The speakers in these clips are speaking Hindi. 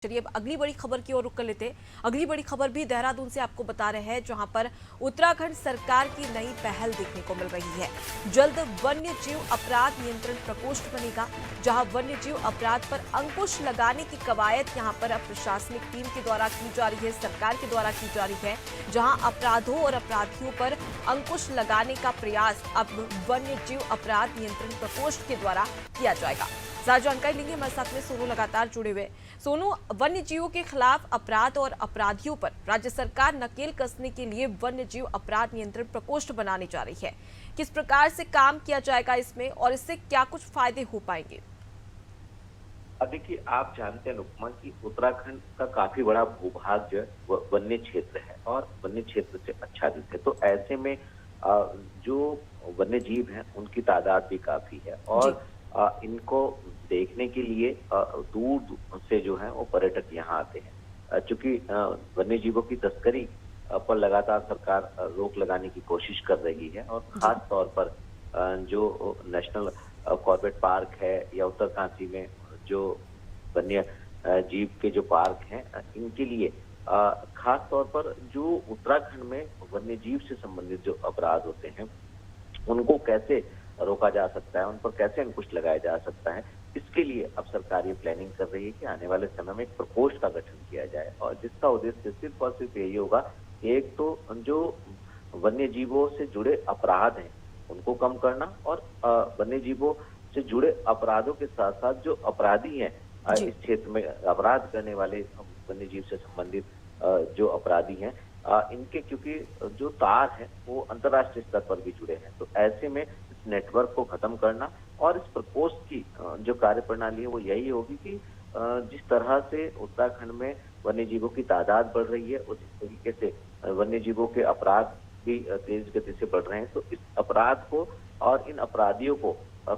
चलिए अब अगली बड़ी खबर की ओर रुख कर लेते हैं। अगली बड़ी खबर भी देहरादून से आपको बता रहे हैं, जहां पर उत्तराखंड सरकार की नई पहल देखने को मिल रही है। जल्द वन्य जीव अपराध नियंत्रण प्रकोष्ठ बनेगा, जहां वन्य जीव अपराध पर अंकुश लगाने की कवायद यहां पर अब प्रशासनिक टीम के द्वारा की जा रही है, सरकार के द्वारा की जा रही है, जहां अपराधों और अपराधियों पर अंकुश लगाने का प्रयास अब वन्य जीव अपराध नियंत्रण प्रकोष्ठ के द्वारा किया जाएगा। ज्यादा जानकारी लेंगे, हमारे साथ में सोनू लगातार जुड़े हुए। सोनू, वन्य जीवों के खिलाफ अपराध और अपराधियों पर राज्य सरकार नकेल कसने के लिए वन्य जीव अपराध नियंत्रण प्रकोष्ठ बनाने जा रही है। किस प्रकार से काम किया जाएगा इसमें और इससे क्या कुछ फायदे हो पाएंगे? देखिए, आप जानते हैं अनुपमा कि उत्तराखंड का काफी बड़ा भूभाग जो है वन्य क्षेत्र है और वन्य क्षेत्र से आच्छादित है। तो ऐसे में जो वन्य जीव हैं उनकी तादाद भी काफी है और इनको देखने के लिए दूर से जो है वो पर्यटक यहाँ आते हैं। चूंकि वन्य जीवों की तस्करी पर लगातार सरकार रोक लगाने की कोशिश कर रही है और खास तौर पर जो नेशनल कॉर्बेट पार्क है या उत्तरकाशी में जो वन्य जीव के जो पार्क हैं इनके लिए खास तौर पर जो उत्तराखंड में वन्य जीव से संबंधित जो अपराध होते हैं उनको कैसे रोका जा सकता है, उन पर कैसे अंकुश लगाया जा सकता है, इसके लिए अब सरकार ये प्लानिंग कर रही है कि आने वाले समय में एक प्रकोष्ठ का गठन किया जाए और जिसका उद्देश्य सिर्फ और सिर्फ यही होगा, एक तो जो वन्य जीवों से जुड़े अपराध हैं उनको कम करना और वन्य जीवों से जुड़े अपराधों के साथ साथ जो अपराधी हैं इस क्षेत्र में अपराध करने वाले वन्य जीव से संबंधित जो अपराधी हैं इनके क्योंकि जो तार है वो अंतर्राष्ट्रीय स्तर पर भी जुड़े हैं, तो ऐसे में इस नेटवर्क को खत्म करना और इस प्रकोष्ठ की जो कार्यप्रणाली है वो यही होगी कि जिस तरह से उत्तराखंड में वन्य जीवों की तादाद बढ़ रही है उसी तरीके से वन्य जीवों के अपराध भी तेज गति से बढ़ रहे हैं। तो इस अपराध को और इन अपराधियों को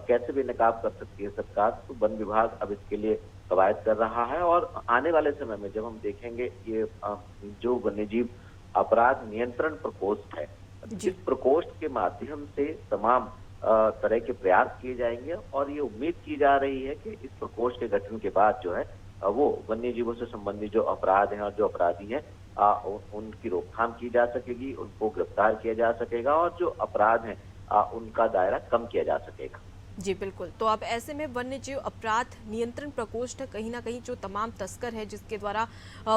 कैसे बेनकाब कर सकती है सरकार, तो वन विभाग अब इसके लिए कवायद कर रहा है और आने वाले समय में जब हम देखेंगे ये जो वन्यजीव अपराध नियंत्रण प्रकोष्ठ है, इस प्रकोष्ठ के माध्यम से तमाम तरह के प्रयास किए जाएंगे और ये उम्मीद की जा रही है कि इस प्रकोष्ठ के गठन के बाद जो है वो वन्य जीवों से संबंधित जो अपराध हैं और जो अपराधी हैं उनकी रोकथाम की जा सकेगी, उनको गिरफ्तार किया जा सकेगा और जो अपराध हैं उनका दायरा कम किया जा सकेगा। जी बिल्कुल। तो अब ऐसे में वन्य जीव अपराध नियंत्रण प्रकोष्ठ कहीं ना कहीं जो तमाम तस्कर है जिसके द्वारा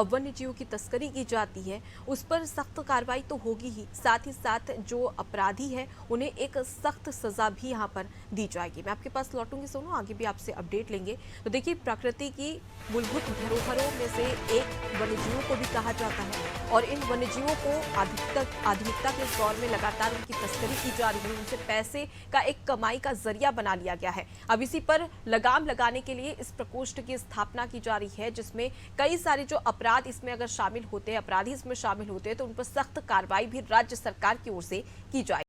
वन्य जीवों की तस्करी की जाती है उस पर सख्त कार्रवाई तो होगी ही, साथ ही साथ जो अपराधी है उन्हें एक सख्त सजा भी यहाँ पर दी जाएगी। मैं आपके पास लौटूंगी सोनू, आगे भी आपसे अपडेट लेंगे। तो देखिए, प्रकृति की मूलभूत धरोहरों में से एक वन्य जीवों को भी कहा जाता है और इन वन्य जीवों को आधुनिकता के इस दौर में लगातार उनकी तस्करी की जा रही है, उनसे पैसे का एक कमाई का जरिया बना लिया गया है। अब इसी पर लगाम लगाने के लिए इस प्रकोष्ठ की स्थापना की जा रही है, जिसमें कई सारे जो अपराध इसमें अगर शामिल होते हैं, अपराधी इसमें शामिल होते हैं, तो उन पर सख्त कार्रवाई भी राज्य सरकार की ओर से की जाएगी।